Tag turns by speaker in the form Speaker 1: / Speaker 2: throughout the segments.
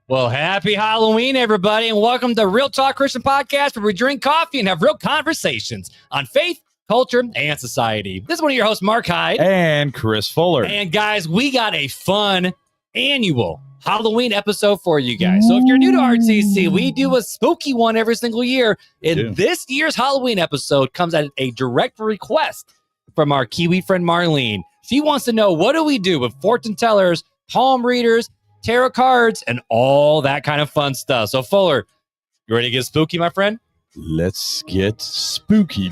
Speaker 1: Well, happy Halloween, everybody, and welcome to Real Talk Christian Podcast, where we drink coffee and have real conversations on faith, culture, and society. This is one of your hosts, Marc Hyde.
Speaker 2: And Chris Fuller.
Speaker 1: And guys, we got a fun annual Halloween episode for you guys. So if you're new to RTC, we do a spooky one every single year. And this year's Halloween episode comes at a direct request from our Kiwi friend, Marlene. She wants to know, what do we do with fortune tellers, palm readers, tarot cards, and all that kind of fun stuff? So Fuller, you ready to get spooky, my friend?
Speaker 2: Let's get spooky.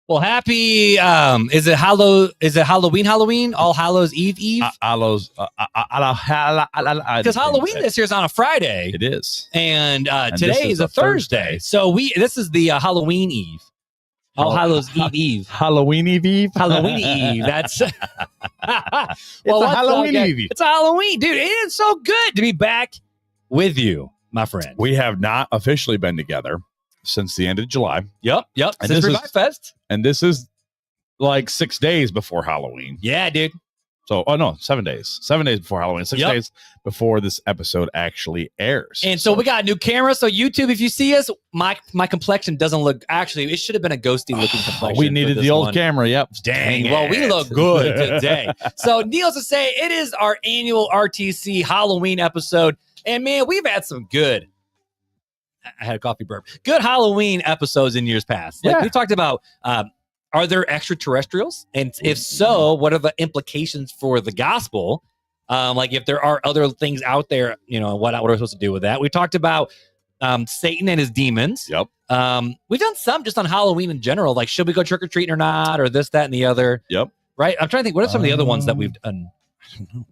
Speaker 1: Well, happy is it Halloween? All Hallows Eve?
Speaker 2: Because
Speaker 1: Halloween this year is on a Friday.
Speaker 2: It is.
Speaker 1: And today is a Thursday. So this is the Halloween Eve. All Hallows Eve.
Speaker 2: Halloween Eve.
Speaker 1: Halloween Eve. That's
Speaker 2: It's a Halloween Eve.
Speaker 1: It's a Halloween, dude. It is so good to be back with you, my friend.
Speaker 2: We have not officially been together since the end of July.
Speaker 1: Yep.
Speaker 2: And
Speaker 1: since Revive Fest.
Speaker 2: And this is like 6 days before Halloween.
Speaker 1: Yeah, dude.
Speaker 2: So, 7 days. 7 days before Halloween. 6 days before this episode actually airs.
Speaker 1: And so we got a new camera. So YouTube, if you see us, my complexion doesn't look. Actually, it should have been a ghosty looking complexion.
Speaker 2: We needed the old camera. Yep.
Speaker 1: Dang. Well, we look good today. So needless to say, it is our annual RTC Halloween episode. And man, we've had some good. I had a coffee burp. Good Halloween episodes in years past. Like we talked about, are there extraterrestrials? And if so, what are the implications for the gospel? Like if there are other things out there, what are we supposed to do with that? We talked about Satan and his demons.
Speaker 2: Yep.
Speaker 1: We've done some just on Halloween in general, like should we go trick-or-treating or not, or this, that, and the other.
Speaker 2: Yep.
Speaker 1: Right? I'm trying to think, what are some of the other ones that we've done?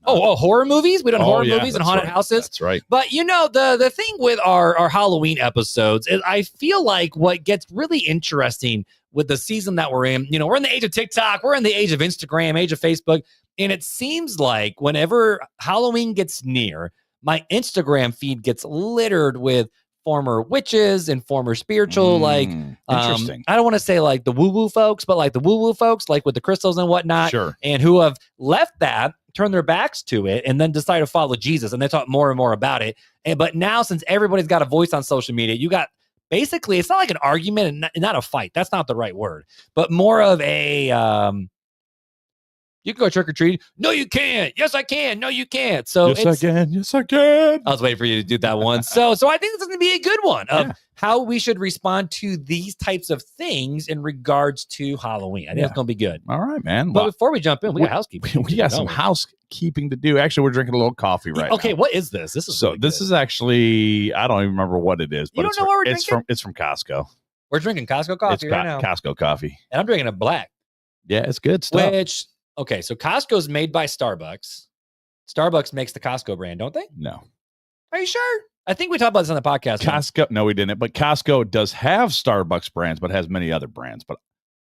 Speaker 1: Horror movies. We've done horror movies and haunted houses.
Speaker 2: That's right.
Speaker 1: But the thing with our Halloween episodes is I feel like what gets really interesting with the season that we're in, we're in the age of TikTok, we're in the age of Instagram, age of Facebook. And it seems like whenever Halloween gets near, my Instagram feed gets littered with former witches and former spiritual,
Speaker 2: interesting.
Speaker 1: I don't want to say like the woo-woo folks, but like the woo-woo folks, like with the crystals and whatnot.
Speaker 2: Sure.
Speaker 1: And who have left that, turn their backs to it, and then decide to follow Jesus. And they talk more and more about it. But now, since everybody's got a voice on social media, you got basically, it's not like an argument and not a fight. That's not the right word, but more of a, you can go trick or treat. No, you can't. Yes, I can. No, you can't. So
Speaker 2: yes, I can. Yes, I can.
Speaker 1: I was waiting for you to do that one. So I think this is going to be a good one of how we should respond to these types of things in regards to Halloween. I think it's going to be good.
Speaker 2: All right, man.
Speaker 1: But before we jump in, we got housekeeping.
Speaker 2: We got some housekeeping to do. Actually, we're drinking a little coffee right now.
Speaker 1: Okay, what is this? This is really
Speaker 2: this is actually, I don't even remember what it is. But
Speaker 1: you don't know what we're drinking?
Speaker 2: It's from Costco.
Speaker 1: We're drinking Costco coffee right now.
Speaker 2: Costco coffee.
Speaker 1: And I'm drinking a black.
Speaker 2: Yeah, it's good stuff.
Speaker 1: Okay, so Costco's made by Starbucks. Starbucks makes the Costco brand, don't they?
Speaker 2: No.
Speaker 1: Are you sure? I think we talked about this on the podcast.
Speaker 2: Costco, no, we didn't. But Costco does have Starbucks brands, but has many other brands. But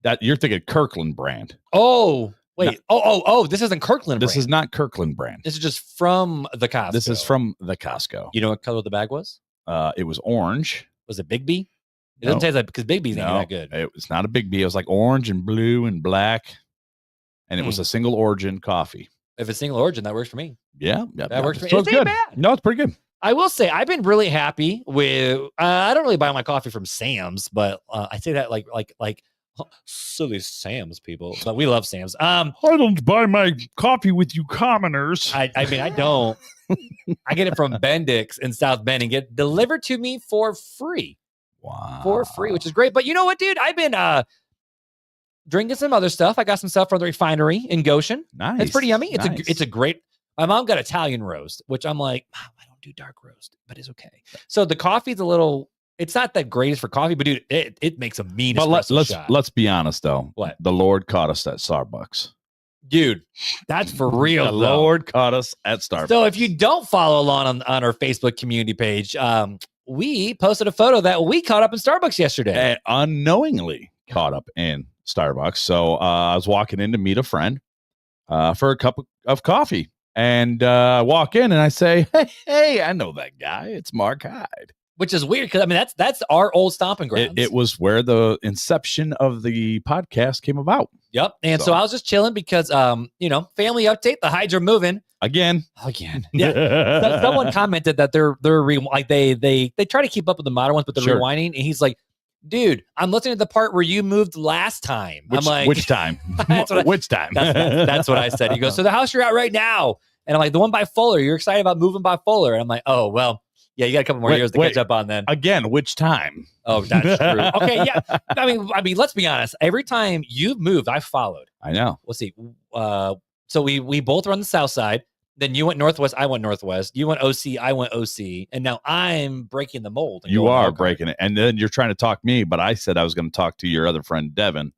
Speaker 2: that you're thinking Kirkland brand.
Speaker 1: Oh, wait. No. This isn't Kirkland brand.
Speaker 2: This is not Kirkland brand.
Speaker 1: This is just from the Costco.
Speaker 2: This is from the Costco.
Speaker 1: You know what color the bag was?
Speaker 2: It was orange.
Speaker 1: Was it Big B? It doesn't taste like, because Big B's not that good.
Speaker 2: It was not a Big B. It was like orange and blue and black. And it was a single origin coffee.
Speaker 1: If it's single origin, that works for me.
Speaker 2: Yeah.
Speaker 1: That works for me.
Speaker 2: So
Speaker 1: it's
Speaker 2: good.
Speaker 1: Bad.
Speaker 2: No, it's pretty good.
Speaker 1: I will say I've been really happy with. I don't really buy my coffee from Sam's, but I say that like silly Sam's people, but we love Sam's.
Speaker 2: I don't buy my coffee with you commoners.
Speaker 1: I mean, I don't. I get it from Bendix in South Bend and get delivered to me for free.
Speaker 2: Wow.
Speaker 1: For free, which is great. But you know what, dude? I've been drinking some other stuff. I got some stuff from the refinery in Goshen.
Speaker 2: Nice.
Speaker 1: It's pretty yummy.
Speaker 2: Nice.
Speaker 1: It's a great. My mom got Italian roast, which I'm like, Mom, I don't do dark roast, but it's okay. So the coffee's a little. It's not that greatest for coffee, but dude, it makes a mean.
Speaker 2: But let's be honest though.
Speaker 1: What?
Speaker 2: The Lord caught us at Starbucks.
Speaker 1: Dude, that's for real.
Speaker 2: The Lord caught us at Starbucks.
Speaker 1: So if you don't follow along on our Facebook community page, we posted a photo that we caught up in Starbucks yesterday.
Speaker 2: Unknowingly caught up in Starbucks. So I was walking in to meet a friend for a cup of coffee. And I walk in and I say, hey, I know that guy. It's Marc Hyde.
Speaker 1: Which is weird because, I mean, that's our old stomping grounds.
Speaker 2: It was where the inception of the podcast came about.
Speaker 1: Yep. And so I was just chilling because, family update, the Hydes are moving.
Speaker 2: Again.
Speaker 1: Yeah. So someone commented that they're they try to keep up with the modern ones, but they're rewinding. And he's like, dude, I'm listening to the part where you moved last time. I'm like,
Speaker 2: which time? Which time?
Speaker 1: That's what I said. He goes, so the house you're at right now. And I'm like, the one by Fuller. You're excited about moving by Fuller. And I'm like, oh, well, yeah, you got a couple more years to catch up on then.
Speaker 2: Again, which time?
Speaker 1: Oh, that's true. Okay, yeah. I mean, let's be honest. Every time you've moved, I followed.
Speaker 2: I know.
Speaker 1: Let's see. So we both were on the south side. Then you went northwest. I went northwest. You went OC. I went OC. And now I'm breaking the mold.
Speaker 2: You are breaking it. And then you're trying to talk me, but I said I was going to talk to your other friend, Devin,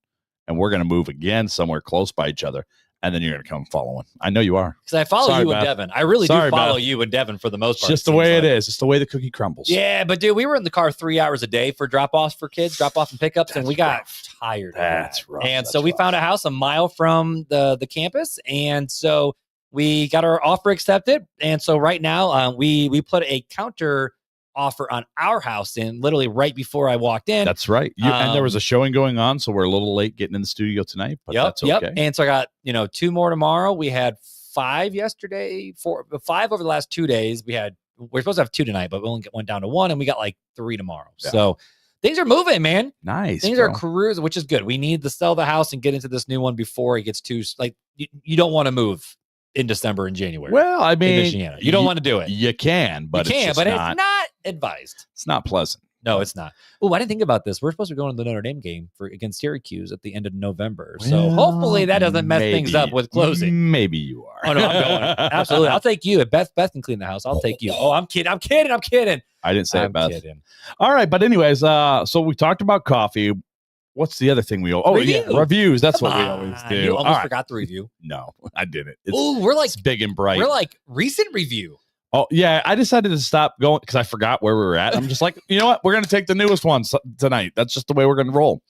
Speaker 2: and we're going to move again somewhere close by each other. And then you're going to come following. I know you are.
Speaker 1: Because I follow you and Devin. I really do follow you and Devin for the most part.
Speaker 2: It's just the way it is. It's the way the cookie crumbles.
Speaker 1: Yeah, but dude, we were in the car 3 hours a day for drop-offs for kids, drop-off and pickups, and we got tired.
Speaker 2: That's rough.
Speaker 1: And so we found a house a mile from the campus, and so we got our offer accepted. And so right now, we put a counter offer on our house in literally right before I walked in.
Speaker 2: That's right. And there was a showing going on, so we're a little late getting in the studio tonight, but that's okay.
Speaker 1: And so I got, 2 more tomorrow. We had 5 yesterday, 5 over the last 2 days. We're supposed to have 2 tonight, but we only went down to 1, and we got like 3 tomorrow. Yeah. So things are moving, man.
Speaker 2: Nice.
Speaker 1: Things are cruising, which is good. We need to sell the house and get into this new one before it gets too, like, you don't want to move in December and January.
Speaker 2: Well, I mean,
Speaker 1: Michiana. You don't want to do it.
Speaker 2: You can, but
Speaker 1: it's not advised.
Speaker 2: It's not pleasant.
Speaker 1: No, it's not. Oh, I didn't think about this. We're supposed to be going to the Notre Dame game against Syracuse at the end of November. So hopefully that doesn't mess things up with closing.
Speaker 2: Maybe you are.
Speaker 1: Oh, no, I'm going. Absolutely. I'll take you. If Beth can clean the house, I'll take you. Oh, I'm kidding.
Speaker 2: I didn't say it, Beth.
Speaker 1: Kidding.
Speaker 2: All right. But anyways, so we talked about coffee. What's the other thing we owe? Oh, yeah, reviews. That's what we always do.
Speaker 1: You almost forgot the review.
Speaker 2: No, I didn't.
Speaker 1: We're like
Speaker 2: big and bright.
Speaker 1: We're like recent review.
Speaker 2: Oh, yeah. I decided to stop going because I forgot where we were at. I'm just like, you know what? We're going to take the newest one tonight. That's just the way we're going to roll.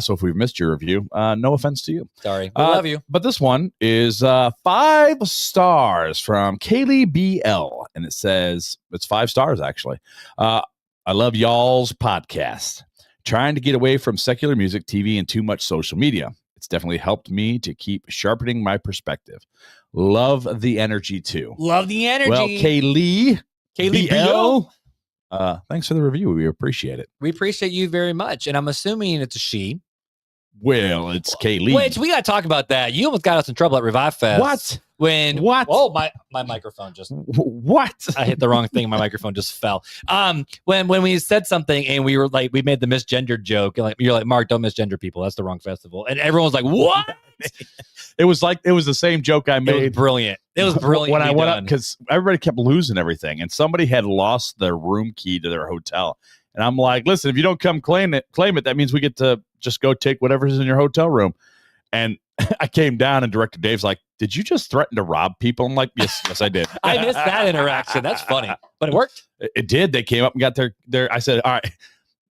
Speaker 2: So if we've missed your review, no offense to you.
Speaker 1: Sorry. We love you.
Speaker 2: But this one is 5 stars from Kaylee BL. And it says, it's 5 stars, actually. I love y'all's podcast. Trying to get away from secular music, TV, and too much social media. It's definitely helped me to keep sharpening my perspective. Love the energy, too.
Speaker 1: Love the energy.
Speaker 2: Well, Kaylee
Speaker 1: BL.
Speaker 2: Thanks for the review. We appreciate it.
Speaker 1: We appreciate you very much. And I'm assuming it's a she.
Speaker 2: Well, it's Kaylee.
Speaker 1: Which we got to talk about that. You almost got us in trouble at Revive Fest.
Speaker 2: What?
Speaker 1: What? Oh, my microphone just.
Speaker 2: What?
Speaker 1: I hit the wrong thing. My microphone just fell. When we said something and we were like, we made the misgendered joke. And you're like, Marc, don't misgender people. That's the wrong festival. And everyone was like, what?
Speaker 2: It was the same joke I made.
Speaker 1: It was brilliant.
Speaker 2: When I went up, because everybody kept losing everything. And somebody had lost their room key to their hotel. And I'm like, listen, if you don't come claim it, that means we get to just go take whatever's in your hotel room. And I came down and Director Dave's like, did you just threaten to rob people? I'm like, yes, I did.
Speaker 1: I missed that interaction. That's funny. But it worked.
Speaker 2: It did. They came up and got their I said, all right.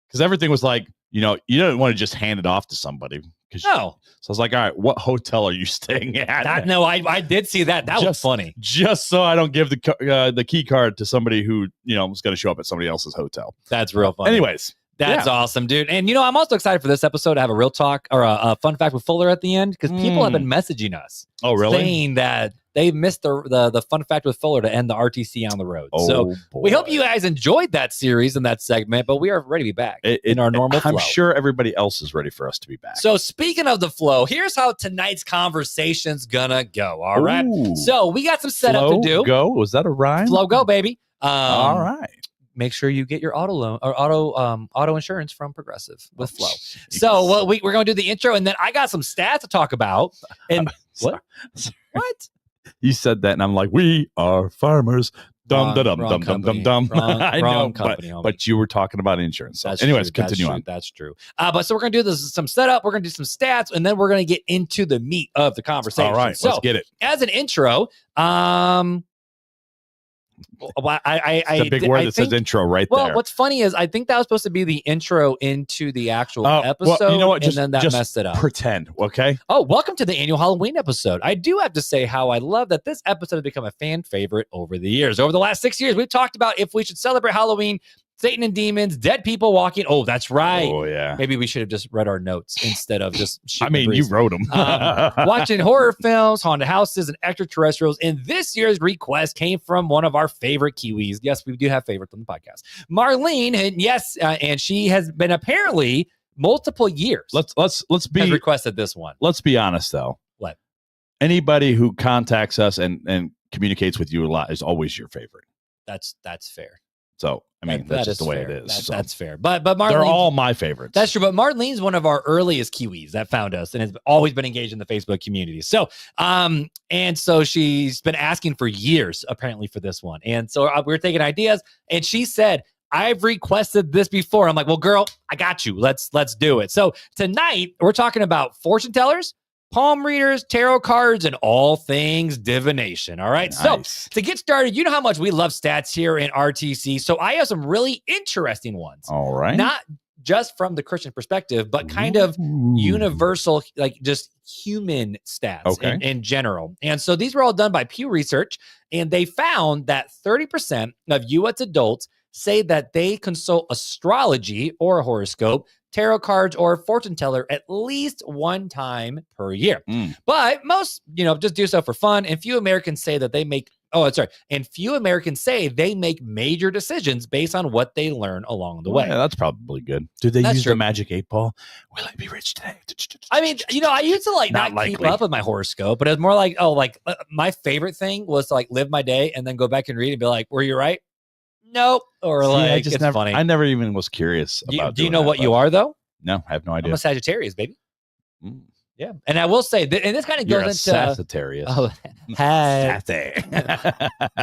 Speaker 2: Because everything was like, you don't want to just hand it off to somebody.
Speaker 1: No.
Speaker 2: So I was like, all right, what hotel are you staying at?
Speaker 1: I did see that. That was funny.
Speaker 2: Just so I don't give the key card to somebody who, was going to show up at somebody else's hotel.
Speaker 1: That's real funny.
Speaker 2: Anyways.
Speaker 1: That's awesome, dude. And, I'm also excited for this episode to have a real talk or a fun fact with Fuller at the end because people have been messaging us.
Speaker 2: Oh, really?
Speaker 1: Saying that they missed the fun fact with Fuller to end the RTC on the road. So we hope you guys enjoyed that series and that segment, but we are ready to be back in our normal flow.
Speaker 2: I'm sure everybody else is ready for us to be back.
Speaker 1: So speaking of the flow, here's how tonight's conversation's gonna go. All right. So we got some setup to do.
Speaker 2: Go. Was that a rhyme?
Speaker 1: Flow go, baby.
Speaker 2: All right.
Speaker 1: Make sure you get your auto loan or auto insurance from Progressive with Flow. So we're going to do the intro, and then I got some stats to talk about. And what? What?
Speaker 2: You said that, and I'm like, we are farmers. Wrong I know, company, but you were talking about insurance. So anyways, continue on.
Speaker 1: That's true. But so we're going to do some setup. We're going to do some stats, and then we're going to get into the meat of the conversation.
Speaker 2: All right,
Speaker 1: so
Speaker 2: let's get it.
Speaker 1: As an intro, Well,
Speaker 2: It's a big word that says intro right
Speaker 1: well,
Speaker 2: there.
Speaker 1: what's funny is I think that was supposed to be the intro into the actual episode.
Speaker 2: Well, you know what?
Speaker 1: And then that messed it up.
Speaker 2: Pretend, okay?
Speaker 1: Oh, welcome to the annual Halloween episode. I do have to say how I love that this episode has become a fan favorite over the years. Over the last 6 years, we've talked about if we should celebrate Halloween, Satan and demons, dead people walking. Oh, that's right.
Speaker 2: Oh, yeah.
Speaker 1: Maybe we should have just read our notes instead of just
Speaker 2: you wrote them.
Speaker 1: Watching horror films, haunted houses, and extraterrestrials. And this year's request came from one of our favorite Kiwis. Yes, we do have favorites on the podcast. Marlene, and yes, and she has been apparently multiple years.
Speaker 2: Let's
Speaker 1: has requested this one.
Speaker 2: Let's be honest, though.
Speaker 1: What?
Speaker 2: Anybody who contacts us and communicates with you a lot is always your favorite.
Speaker 1: That's fair.
Speaker 2: So, I mean, that's just the way it is.
Speaker 1: That's fair. But Marlene,
Speaker 2: they're all my favorites.
Speaker 1: That's true. But Marlene's one of our earliest Kiwis that found us and has always been engaged in the Facebook community. So, and so she's been asking for years, apparently, for this one. And so we were taking ideas, and she said, I've requested this before. I'm like, well, girl, I got you. Let's do it. So tonight we're talking about fortune tellers, palm readers, tarot cards, and all things divination. All right. Nice. So to get started, you know how much we love stats here in RTC. So I have some really interesting ones.
Speaker 2: All right.
Speaker 1: Not just from the Christian perspective, but kind of universal, like just human stats in general. And so these were all done by Pew Research, and they found that 30% of U.S. adults say that they consult astrology or a horoscope, tarot cards, or a fortune teller at least one time per year. But most, just do so for fun. And few Americans say that they make, and few Americans say they make major decisions based on what they learn along the way.
Speaker 2: Yeah, that's probably good. Do they use the magic 8 ball? Will I be rich today?
Speaker 1: I mean, I used to not keep up with my horoscope, but it was more like, my favorite thing was to live my day and then go back and read and be like, were you right? Nope. Or it's funny.
Speaker 2: I never even was curious about.
Speaker 1: Do you know what you are though?
Speaker 2: No, I have no idea.
Speaker 1: I'm a Sagittarius, baby. Yeah, and I will say, and this kind of goes into
Speaker 2: Sagittarius.
Speaker 1: Oh, hey,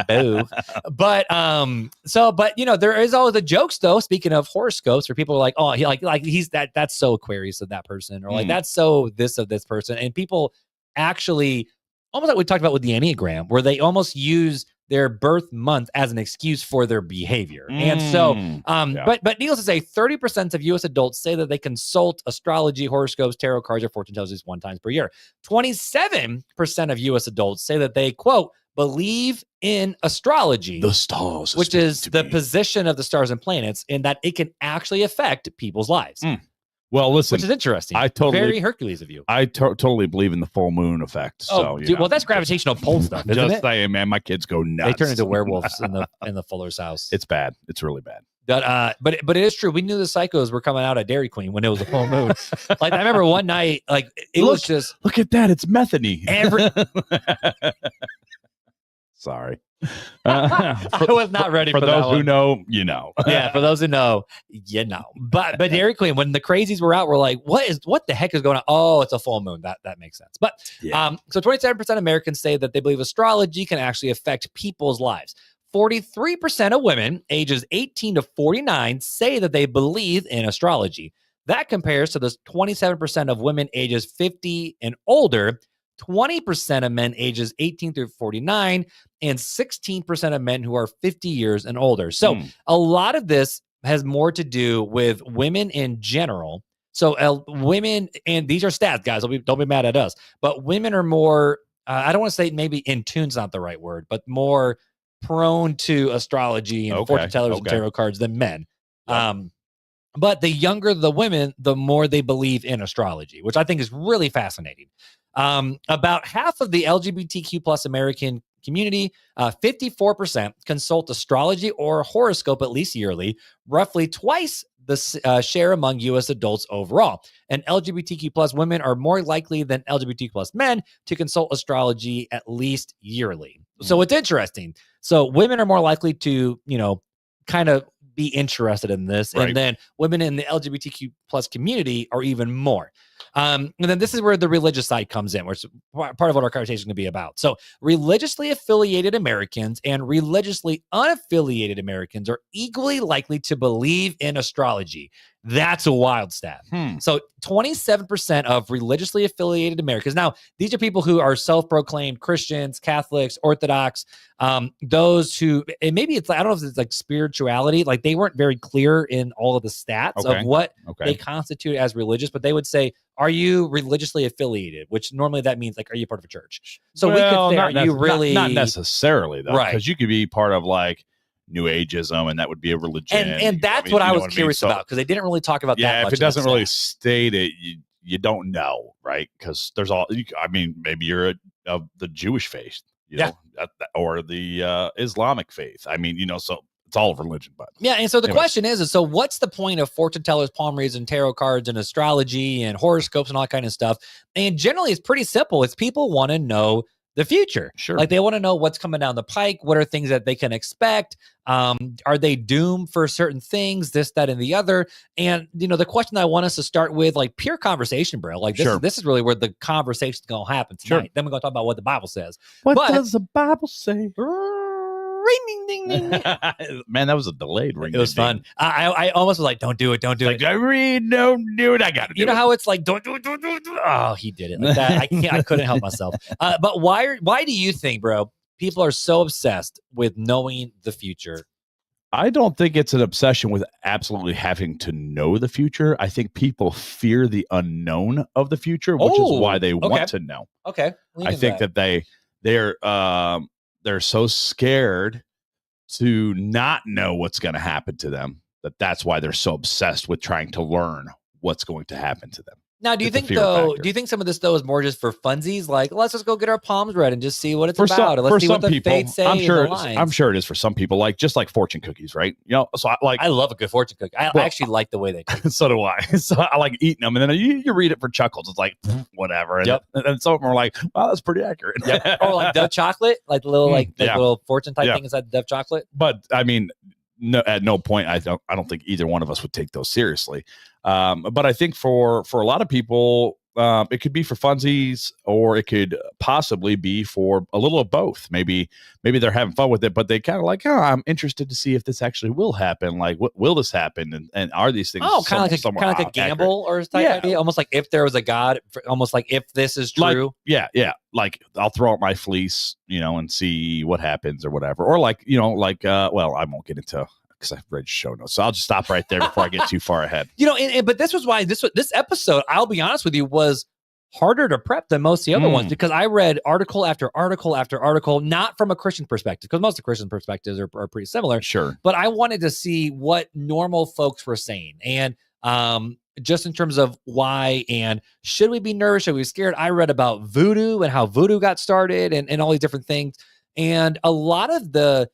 Speaker 1: boo. But there is always the jokes though. Speaking of horoscopes, where people are like, oh, he's that's so Aquarius of that person, or that's so this of this person, and people actually almost like we talked about with the Enneagram, where they almost use their birth month as an excuse for their behavior. And so, but needless to say, 30% of U.S. adults say that they consult astrology, horoscopes, tarot cards, or fortune tellers just one time per year. 27% of U.S. adults say that they, quote, believe in astrology,
Speaker 2: the stars,
Speaker 1: which is the position of the stars and planets, and that it can actually affect people's lives.
Speaker 2: Well, listen,
Speaker 1: which is interesting. Very Hercules of you.
Speaker 2: I totally believe in the full moon effect.
Speaker 1: Well, that's gravitational pull stuff, isn't
Speaker 2: just
Speaker 1: it?
Speaker 2: saying, man, my kids go nuts.
Speaker 1: They turn into werewolves in the Fuller's house.
Speaker 2: It's bad. It's really bad.
Speaker 1: But it is true. We knew the psychos were coming out at Dairy Queen when it was a full moon. I remember one night, was just
Speaker 2: look at that. It's methany. Sorry.
Speaker 1: I was not ready for
Speaker 2: those
Speaker 1: that
Speaker 2: who know, you know.
Speaker 1: Yeah, for those who know, you know. But Dairy Queen, when the crazies were out, we're like, what the heck is going on? Oh, it's a full moon. That makes sense. But so 27% of Americans say that they believe astrology can actually affect people's lives. 43% of women ages 18 to 49 say that they believe in astrology. That compares to the 27% of women ages 50 and older, 20% of men ages 18 through 49, and 16% of men who are 50 years and older. So a lot of this has more to do with women in general. So women, and these are stats, guys, don't be mad at us, but women are more, I don't want to say maybe in tune's not the right word, but more prone to astrology and fortune tellers and tarot cards than men. But the younger the women, the more they believe in astrology, which I think is really fascinating. About half of the LGBTQ plus American community, 54% consult astrology or horoscope at least yearly, roughly twice the share among U.S. adults overall. And LGBTQ plus women are more likely than LGBTQ plus men to consult astrology at least yearly. So it's interesting. So women are more likely to, kind of be interested in this. Right. And then women in the LGBTQ plus community are even more. And then this is where the religious side comes in, which is part of what our conversation is going to be about. So religiously affiliated Americans and religiously unaffiliated Americans are equally likely to believe in astrology. That's a wild stat.
Speaker 2: Hmm.
Speaker 1: So 27% of religiously affiliated Americans. Now, these are people who are self-proclaimed Christians, Catholics, Orthodox, those who, and maybe it's like, I don't know if it's like spirituality, like they weren't very clear in all of the stats of what they constitute as religious, but they would say, are you religiously affiliated? Which normally that means like, are you part of a church? So we could say, are you really?
Speaker 2: Not necessarily though,
Speaker 1: Right.
Speaker 2: because you could be part of like New Ageism, and that would be a religion.
Speaker 1: And that's what I was curious about, because they didn't really talk about that much.
Speaker 2: Yeah, if it doesn't really state it, you don't know, right? Because there's all. I mean, maybe you're of the Jewish faith, you know, or the Islamic faith. I mean, you know, so it's all religion, but
Speaker 1: yeah. And so the question is so what's the point of fortune tellers, palm readers, and tarot cards, and astrology, and horoscopes, and all that kind of stuff? And generally, it's pretty simple. It's people want to know the future.
Speaker 2: Sure.
Speaker 1: Like they want to know what's coming down the pike. What are things that they can expect? Are they doomed for certain things, this, that, and the other? And, you know, the question I want us to start with, like pure conversation, bro. Like this is really where the conversation's going to happen tonight. Sure. Then we're going to talk about what the Bible says.
Speaker 2: What does the Bible say?
Speaker 1: Ring, ding, ding, ding.
Speaker 2: Man, that was a delayed ring.
Speaker 1: It was fun. I almost was like, don't do it. Don't do it.
Speaker 2: I read, don't do it. I got to do it.
Speaker 1: You know how it's like, don't do it. Oh, he did it like that. I couldn't help myself. But why do you think, bro, people are so obsessed with knowing the future?
Speaker 2: I don't think it's an obsession with absolutely having to know the future. I think people fear the unknown of the future, which is why they want to know.
Speaker 1: Okay.
Speaker 2: I think that they're so scared to not know what's going to happen to them that's why they're so obsessed with trying to learn what's going to happen to them.
Speaker 1: Now, do you think though? Do you think some of this though is more just for funsies? Like, let's just go get our palms read and just see what it's about. Or let's see what the fates say.
Speaker 2: I'm sure it is for some people. Like just like fortune cookies, right? You know, so I
Speaker 1: love a good fortune cookie. I actually like the way they do.
Speaker 2: So do I. So I like eating them, and then you read it for chuckles. It's like whatever. And, and some of them are like, wow, that's pretty accurate.
Speaker 1: Or like Dove chocolate, like the little little fortune type thing inside the Dove chocolate.
Speaker 2: But I mean, no, at no point I don't think either one of us would take those seriously. But I think for a lot of people, it could be for funsies, or it could possibly be for a little of both. Maybe they're having fun with it, but they kind of like, I'm interested to see if this actually will happen. Like, what will this happen? And are these things?
Speaker 1: Kind of like a gamble or type idea, almost like if there was a God, almost like if this is true.
Speaker 2: Like, like I'll throw out my fleece, you know, and see what happens or whatever. Or like, you know, like, well, I won't get into, because I've read show notes, so I'll just stop right there before I get too far ahead.
Speaker 1: You know, but this was why this episode, I'll be honest with you, was harder to prep than most of the other ones, because I read article after article after article, not from a Christian perspective, because most of the Christian perspectives are pretty similar.
Speaker 2: Sure.
Speaker 1: But I wanted to see what normal folks were saying. And just in terms of why, and should we be nervous? Should we be scared? I read about voodoo and how voodoo got started and all these different things. And a lot of the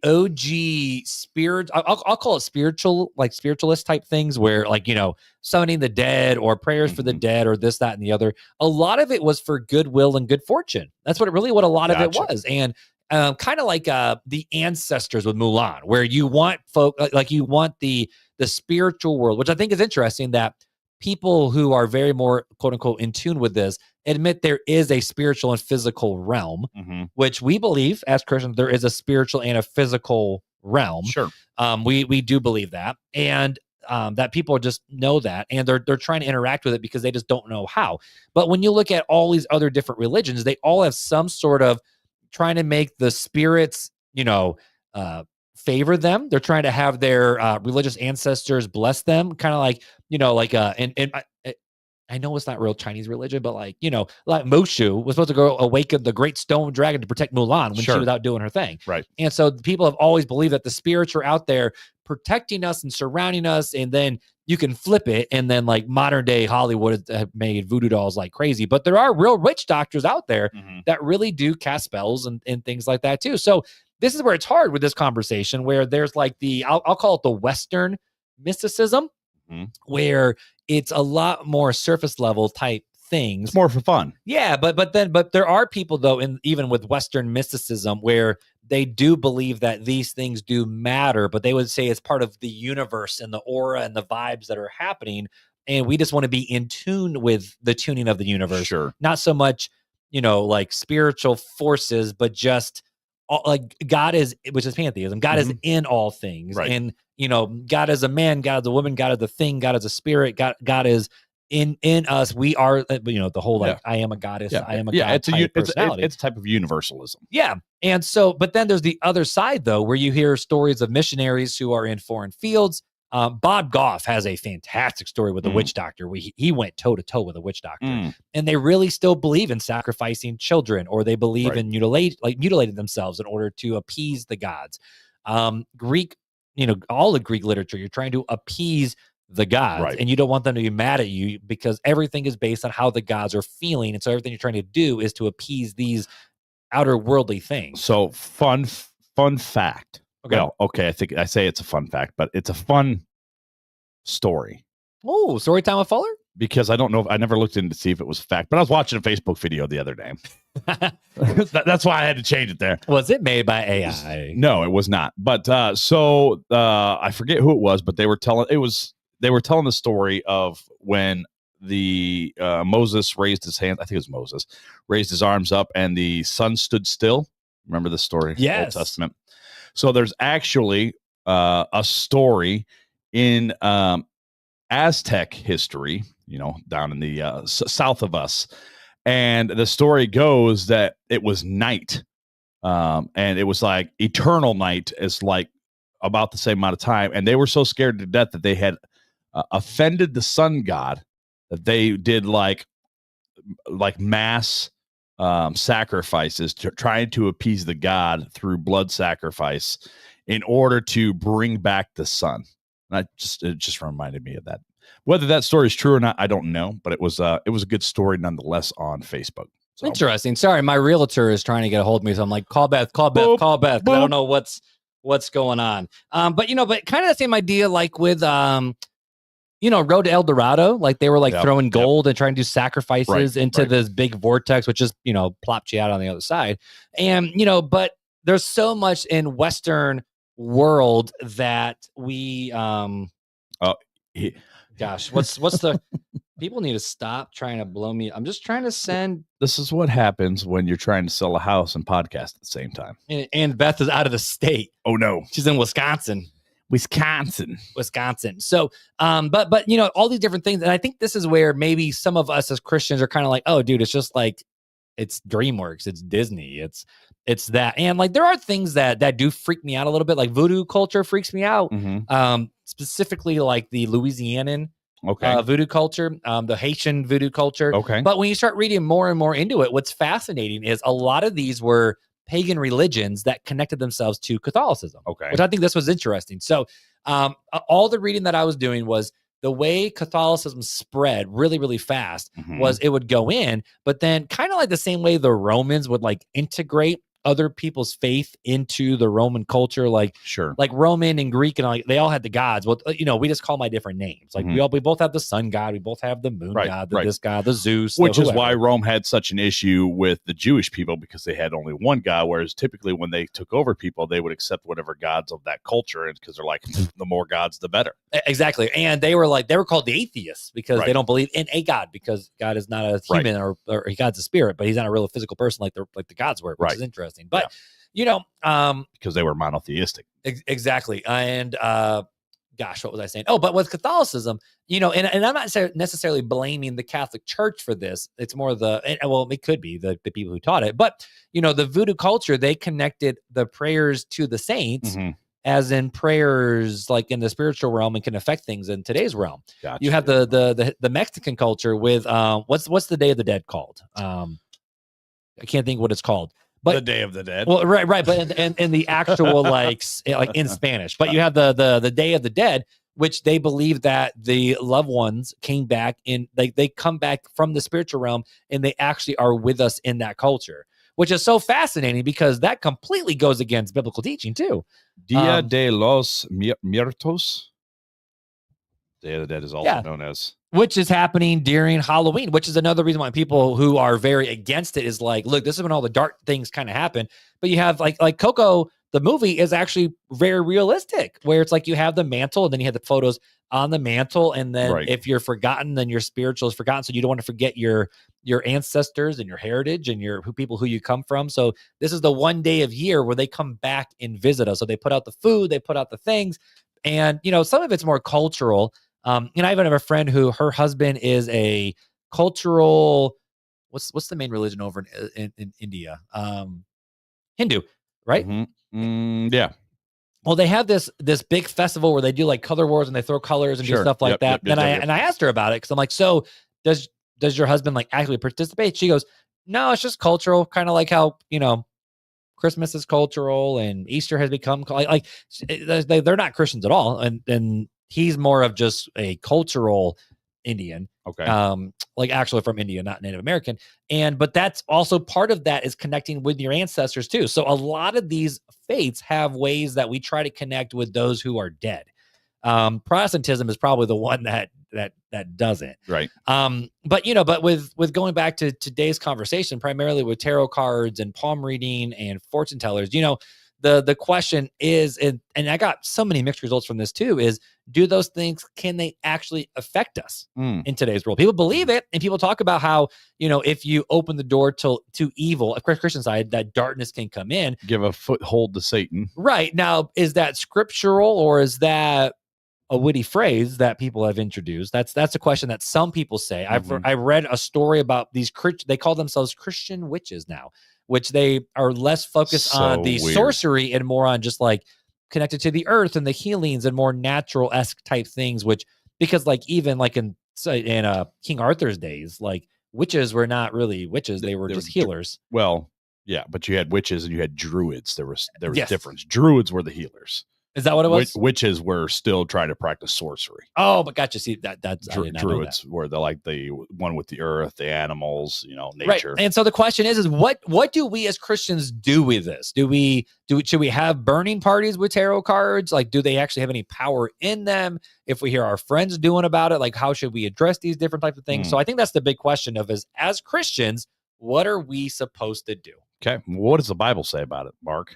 Speaker 1: OG spirit, I'll call it spiritual, like spiritualist type things, where like, you know, summoning the dead or prayers for the dead or this, that, and the other. A lot of it was for goodwill and good fortune. That's what a lot of it was. And kind of like the ancestors with Mulan, where you want folk, like you want the spiritual world, which I think is interesting, that people who are very more quote unquote in tune with this admit there is a spiritual and physical realm, which we believe as Christians, there is a spiritual and a physical realm.
Speaker 2: Sure.
Speaker 1: We do believe that. And that people just know that, and they're trying to interact with it because they just don't know how. But when you look at all these other different religions, they all have some sort of trying to make the spirits, you know, favor them. They're trying to have their religious ancestors bless them, kind of like, you know, like I know it's not real Chinese religion, but like, you know, like Mushu was supposed to go awaken the great stone dragon to protect Mulan when she was out doing her thing.
Speaker 2: Right.
Speaker 1: And so people have always believed that the spirits are out there protecting us and surrounding us. And then you can flip it. And then like modern day Hollywood have made voodoo dolls like crazy, but there are real witch doctors out there that really do cast spells and things like that too. So this is where it's hard with this conversation, where there's like I'll call it the Western mysticism, where it's a lot more surface level type things.
Speaker 2: It's more for fun.
Speaker 1: Yeah, but there are people though, even with Western mysticism, where they do believe that these things do matter, but they would say it's part of the universe and the aura and the vibes that are happening, and we just want to be in tune with the tuning of the universe.
Speaker 2: Sure.
Speaker 1: Not so much, you know, like spiritual forces, but just like God is, which is pantheism. God is in all things, and God is a man, God is a woman, God is a thing, God is a spirit, God is in us. We are, the whole like I am a goddess, I am a god.
Speaker 2: It's
Speaker 1: type personality.
Speaker 2: It's a type of universalism.
Speaker 1: Yeah, and so, but then there's the other side though, where you hear stories of missionaries who are in foreign fields. Bob Goff has a fantastic story with the witch doctor. He went toe to toe with a witch doctor, and they really still believe in sacrificing children, or they believe in mutilating themselves in order to appease the gods. Greek, all the Greek literature, you're trying to appease the gods, and you don't want them to be mad at you because everything is based on how the gods are feeling, and so everything you're trying to do is to appease these outer worldly things.
Speaker 2: So fun fact. Okay. Well, okay, I think I say it's a fun fact, but it's a fun story.
Speaker 1: Oh, story time with Fuller?
Speaker 2: Because I don't know, I never looked in to see if it was fact, but I was watching a Facebook video the other day. That's why I had to change it there.
Speaker 1: Was it made by AI?
Speaker 2: No, it was not. But I forget who it was, but they were telling the story of when the Moses raised his hand. I think it was Moses raised his arms up and the sun stood still. Remember the story?
Speaker 1: Yes.
Speaker 2: Old Testament. So there's actually a story in Aztec history, down in the south of us. And the story goes that it was night. And it was like eternal night is like about the same amount of time. And they were so scared to death that they had offended the sun god that they did like mass sacrifices, trying to appease the god through blood sacrifice in order to bring back the sun. And it just reminded me of that. Whether that story is true or not, I don't know, but it was a good story nonetheless on Facebook. So.
Speaker 1: Interesting. Sorry, my realtor is trying to get a hold of me, so I'm like, call Beth.
Speaker 2: Boop.
Speaker 1: I don't know what's going on. But kind of the same idea, like with Road to El Dorado, like they were like throwing gold and trying to do sacrifices into this big vortex, which just, plopped you out on the other side. And, but there's so much in Western world that we, gosh, what's the, people need to stop trying to blow me. I'm just trying to send.
Speaker 2: This is what happens when you're trying to sell a house and podcast at the same time.
Speaker 1: And Beth is out of the state.
Speaker 2: Oh no.
Speaker 1: She's in Wisconsin. So, but all these different things. And I think this is where maybe some of us as Christians are kind of like, oh, dude, it's just like, it's DreamWorks, it's Disney, it's that. And like, there are things that do freak me out a little bit. Like voodoo culture freaks me out. Specifically like the Louisianan voodoo culture, the Haitian voodoo culture.
Speaker 2: Okay.
Speaker 1: But when you start reading more and more into it, what's fascinating is a lot of these were pagan religions that connected themselves to Catholicism, which I think this was interesting. So all the reading that I was doing was the way Catholicism spread really, really fast was it would go in, but then kind of like the same way the Romans would like integrate other people's faith into the Roman culture, like Roman and Greek, and like they all had the gods. Well, we just call them by different names. Like we both have the sun god, we both have the moon god, this god, the Zeus,
Speaker 2: which is why Rome had such an issue with the Jewish people because they had only one god. Whereas typically when they took over people, they would accept whatever gods of that culture, and because they're like the more gods, the better.
Speaker 1: Exactly, and they were called the atheists because they don't believe in a god because God is not a human or God's a spirit, but he's not a real physical person like the gods were, which is interesting. But
Speaker 2: because they were monotheistic.
Speaker 1: Exactly. And gosh, what was I saying? Oh, but with Catholicism, and I'm not necessarily blaming the Catholic Church for this. It's more it could be the people who taught it. But the voodoo culture, they connected the prayers to the saints as in prayers like in the spiritual realm and can affect things in today's realm. Gotcha. You have the Mexican culture with what's the Day of the Dead called? I can't think what it's called. But
Speaker 2: the Day of the Dead.
Speaker 1: Well, right. But in the actual like in Spanish, but you have the Day of the Dead, which they believe that the loved ones came back in, they come back from the spiritual realm and they actually are with us in that culture, which is so fascinating because that completely goes against biblical teaching too.
Speaker 2: Dia de los Muertos. Day of the Dead is also known as.
Speaker 1: Which is happening during Halloween, which is another reason why people who are very against it is like, look, this is when all the dark things kind of happen. But you have like Coco the movie is actually very realistic, where it's like you have the mantle and then you have the photos on the mantle. And then if you're forgotten, then your spiritual is forgotten. So you don't want to forget your ancestors and your heritage and your people who you come from. So this is the one day of year where they come back and visit us. So they put out the food, they put out the things. And, some of it's more cultural. And I even have a friend who her husband is a cultural, what's the main religion over in India? Hindu, right?
Speaker 2: Yeah.
Speaker 1: Well, they have this big festival where they do like color wars and they throw colors and do stuff like that. And I asked her about it because I'm like, so does your husband like actually participate? She goes, no, it's just cultural, kind of like how Christmas is cultural and Easter has become like they're not Christians at all, and he's more of just a cultural Indian.
Speaker 2: Okay.
Speaker 1: Like actually from India, not Native American. But that's also part of that is connecting with your ancestors too. So a lot of these faiths have ways that we try to connect with those who are dead. Protestantism is probably the one that doesn't.
Speaker 2: Right.
Speaker 1: But with going back to today's conversation, primarily with tarot cards and palm reading and fortune tellers, the question is, and I got so many mixed results from this too, is do those things, can they actually affect us in today's world? People believe it, and people talk about how, if you open the door to evil, of course, Christian side, that darkness can come in.
Speaker 2: Give a foothold to Satan.
Speaker 1: Right. Now, is that scriptural or is that a witty phrase that people have introduced? That's a question that some people say. I read a story about these, they call themselves Christian witches now, which they are less focused on the sorcery and more on just like connected to the earth and the healings and more natural-esque type things, which, because like even like in King Arthur's days, like witches were not really witches. They were just healers.
Speaker 2: Well, yeah, but you had witches and you had druids. There was difference. Druids were the healers.
Speaker 1: Is that what it was?
Speaker 2: Witches were still trying to practice sorcery.
Speaker 1: Oh, but gotcha. See, that's
Speaker 2: druids were the one with the earth, the animals, nature.
Speaker 1: Right. And so the question is what do we as Christians do with this? Should we have burning parties with tarot cards? Like, do they actually have any power in them? If we hear our friends doing about it, like how should we address these different types of things? So I think that's the big question of as Christians, what are we supposed to do?
Speaker 2: Okay. What does the Bible say about it, Mark?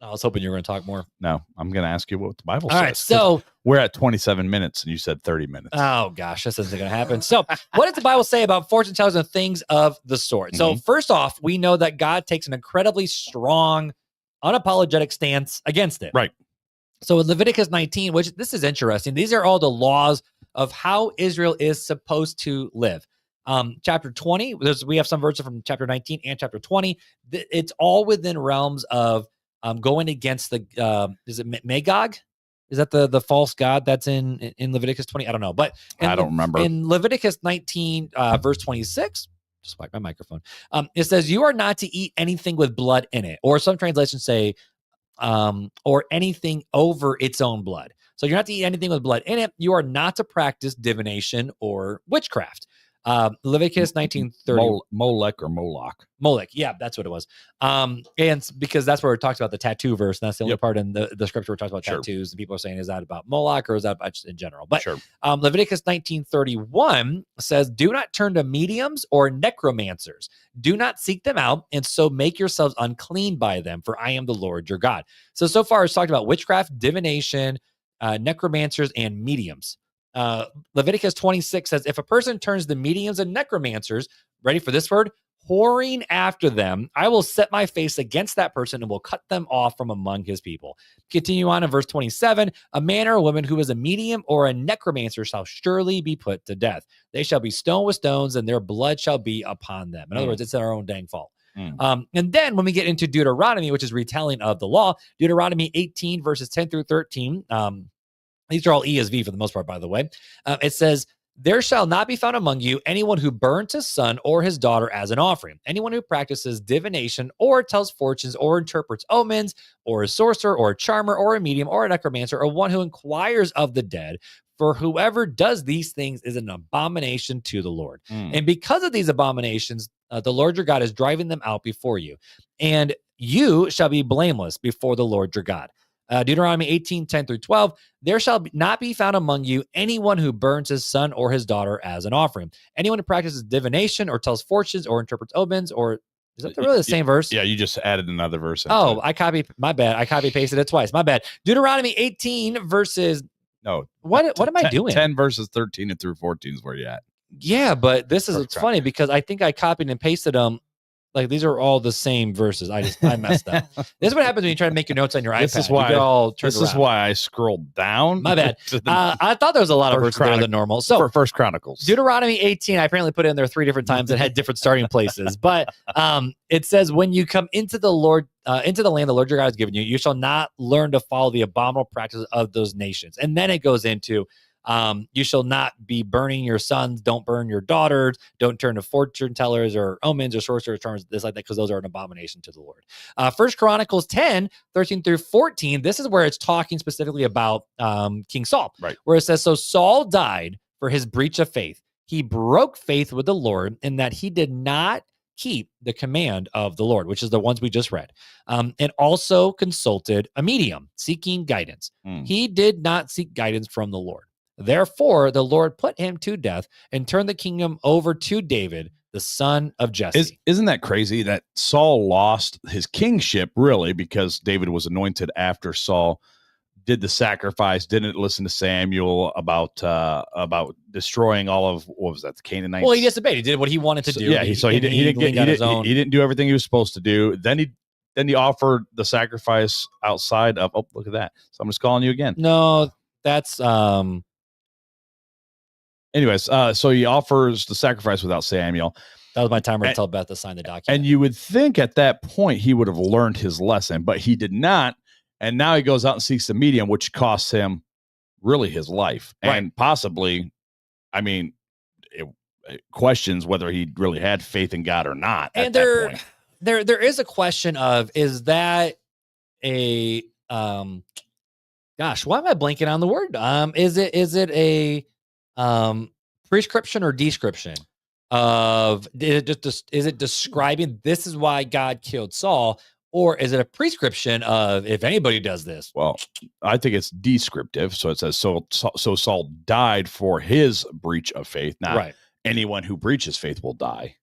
Speaker 1: I was hoping you were going to talk more.
Speaker 2: No, I'm going to ask you what the Bible says.
Speaker 1: All right, so
Speaker 2: we're at 27 minutes and you said 30 minutes.
Speaker 1: Oh, gosh, this isn't going to happen. So what does the Bible say about fortune tellers and things of the sort? So first off, we know that God takes an incredibly strong, unapologetic stance against it.
Speaker 2: Right.
Speaker 1: So in Leviticus 19, which this is interesting, these are all the laws of how Israel is supposed to live. Chapter 20, we have some verses from chapter 19 and chapter 20. It's all within realms of going against the is it Magog? Is that the false god that's in Leviticus 20? I don't know, but
Speaker 2: I don't remember.
Speaker 1: In Leviticus 19, verse 26, just like my microphone, it says, "You are not to eat anything with blood in it," or some translations say, or anything over its own blood. So you're not to eat anything with blood in it. You are not to practice divination or witchcraft. Leviticus 19:30.
Speaker 2: Molech or Moloch.
Speaker 1: Molech, yeah, that's what it was. And because that's where it talks about the tattoo verse, and that's the only part in the scripture where it talks about tattoos, and people are saying, is that about Moloch or is that just in general? But Leviticus 19:31 says, "Do not turn to mediums or necromancers. Do not seek them out, and so make yourselves unclean by them, for I am the Lord your God." So far it's talked about witchcraft, divination, necromancers, and mediums. Leviticus 26 says, "If a person turns to mediums and necromancers," ready for this word, "whoring after them, I will set my face against that person and will cut them off from among his people." Continue on in verse 27, "A man or a woman who is a medium or a necromancer shall surely be put to death. They shall be stoned with stones, and their blood shall be upon them." In other words, it's our own dang fault. And then when we get into Deuteronomy, which is retelling of the law, Deuteronomy 18, verses 10 through 13, these are all ESV for the most part, by the way. It says, "There shall not be found among you anyone who burns his son or his daughter as an offering. Anyone who practices divination or tells fortunes or interprets omens or a sorcerer or a charmer or a medium or a necromancer or one who inquires of the dead. For whoever does these things is an abomination to the Lord." And because of these abominations, the Lord your God is driving them out before you. And you shall be blameless before the Lord your God. Deuteronomy 18, 10 through 12, "There shall not be found among you anyone who burns his son or his daughter as an offering. Anyone who practices divination or tells fortunes or interprets omens or Is that really the same verse?
Speaker 2: Yeah, you just added another verse.
Speaker 1: Oh, my bad. I copy pasted it twice. My bad. Deuteronomy 18 verses.
Speaker 2: No.
Speaker 1: What am I doing?
Speaker 2: 10 verses 13 and through 14 is where you're at.
Speaker 1: Yeah, but it's funny because I think I copied and pasted them. Like these are all the same verses. I messed up. This is what happens when you try to make your notes on your iPad.
Speaker 2: This is why I scrolled down.
Speaker 1: My bad. I thought there was a lot of verses there than normal. So
Speaker 2: for First Chronicles,
Speaker 1: Deuteronomy 18, I apparently put it in there 3 different times and had different starting places. But it says, when you come into the land the Lord your God has given you, you shall not learn to follow the abominable practices of those nations. And then it goes into, you shall not be burning your sons. Don't burn your daughters. Don't turn to fortune tellers or omens or sorcerers, terms this like that, because those are an abomination to the Lord. First Chronicles 10, 13 through 14. This is where it's talking specifically about King Saul,
Speaker 2: right?
Speaker 1: Where it says, so Saul died for his breach of faith. He broke faith with the Lord in that he did not keep the command of the Lord, which is the ones we just read, and also consulted a medium seeking guidance. He did not seek guidance from the Lord. Therefore, the Lord put him to death and turned the kingdom over to David, the son of Jesse.
Speaker 2: Isn't that crazy that Saul lost his kingship, really, because David was anointed after Saul did the sacrifice, didn't listen to Samuel about destroying all of, what was that, the Canaanites?
Speaker 1: Well, he disobeyed. He did what he wanted to do.
Speaker 2: Yeah, he didn't do everything he was supposed to do. Then he offered the sacrifice outside of. Oh, look at that! So I'm just calling you again.
Speaker 1: No, that's
Speaker 2: Anyways, so he offers the sacrifice without Samuel.
Speaker 1: That was my timer to tell Beth to sign the document.
Speaker 2: And you would think at that point he would have learned his lesson, but he did not. And now he goes out and seeks a medium, which costs him really his life. Right. And possibly, I mean, it questions whether he really had faith in God or not.
Speaker 1: And there is a question of, is that a gosh, why am I blanking on the word? Is it a prescription or description of, is it describing this is why God killed Saul, or is it a prescription of if anybody does this?
Speaker 2: Well, I think it's descriptive. So it says, so Saul died for his breach of faith. Not anyone who breaches faith will die.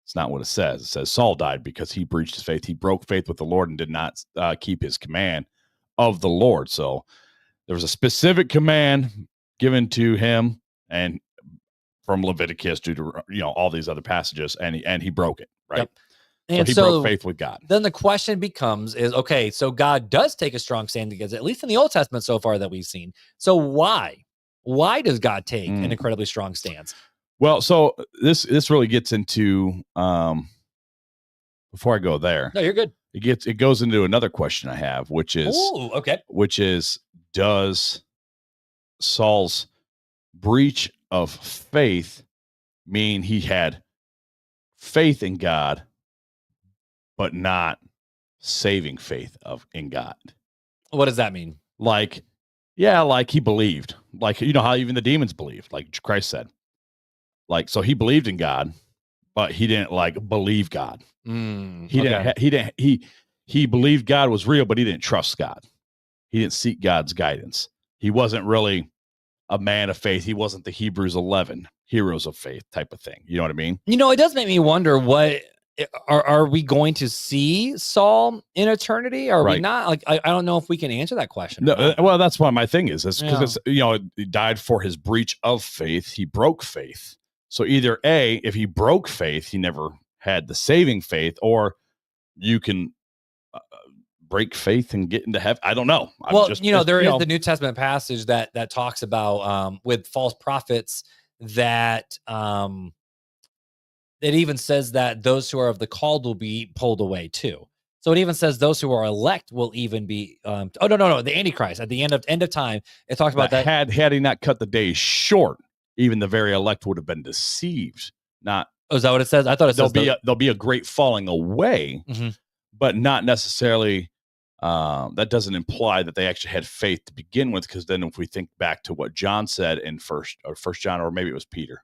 Speaker 2: It's not what it says. It says Saul died because he breached his faith. He broke faith with the Lord and did not keep his command of the Lord. So there was a specific command given to him, and from Leviticus to all these other passages, and he broke it, right?
Speaker 1: Yep.
Speaker 2: And so he broke faith with God.
Speaker 1: Then the question becomes okay, so God does take a strong stand against it, at least in the Old Testament so far that we've seen. So why does God take an incredibly strong stance?
Speaker 2: Well, so this really gets into before I go there.
Speaker 1: No, you're good.
Speaker 2: It goes into another question I have, which is does Saul's breach of faith mean he had faith in God, but not saving faith in God?
Speaker 1: What does that mean?
Speaker 2: Like he believed, how even the demons believed, like Christ said, so he believed in God, but he didn't believe God. He believed God was real, but he didn't trust God. He didn't seek God's guidance. He wasn't really a man of faith. He wasn't the Hebrews 11 heroes of faith type of thing. You know what I mean?
Speaker 1: It does make me wonder, what are we going to see Saul in eternity? Are we not? I don't know if we can answer that question.
Speaker 2: No, well, that's why my thing is because he died for his breach of faith. He broke faith. So either A, if he broke faith, he never had the saving faith, or you can break faith and get into heaven. I don't know.
Speaker 1: There is the New Testament passage that talks about with false prophets that it even says that those who are of the called will be pulled away too. So it even says those who are elect will even be the Antichrist at the end of time. It talks about that
Speaker 2: had he not cut the days short, even the very elect would have been deceived. Not
Speaker 1: is that what it says? I thought it says
Speaker 2: there'll be a great falling away, but not necessarily. That doesn't imply that they actually had faith to begin with, because then if we think back to what John said in First John, or maybe it was Peter,